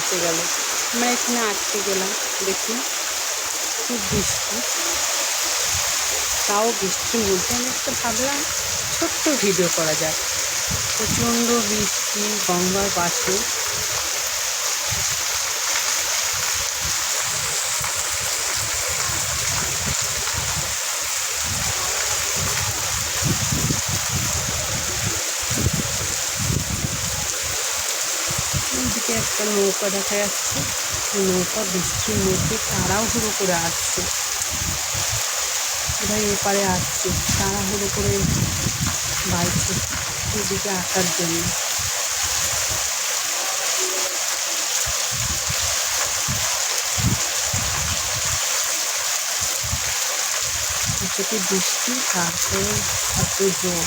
এসে গেল। আমরা এখানে আটকে গেলাম। দেখুন খুব বৃষ্টি, তাও বৃষ্টির মধ্যে আমি একটা ভাবলাম ছোট্ট ভিডিও করা যাক। প্রচণ্ড বৃষ্টি গঙ্গার পাশে। ওইদিকে একটা নৌকা দেখা যাচ্ছে, নৌকা বৃষ্টির মধ্যে তাড়াহুড়ো করে আসছে, কোথায় এপারে আসছে, তাড়াহুড়ো করে বাইছে ওইদিকে আসার জন্য। হচ্ছে কি বৃষ্টি, তারপরে এত জল।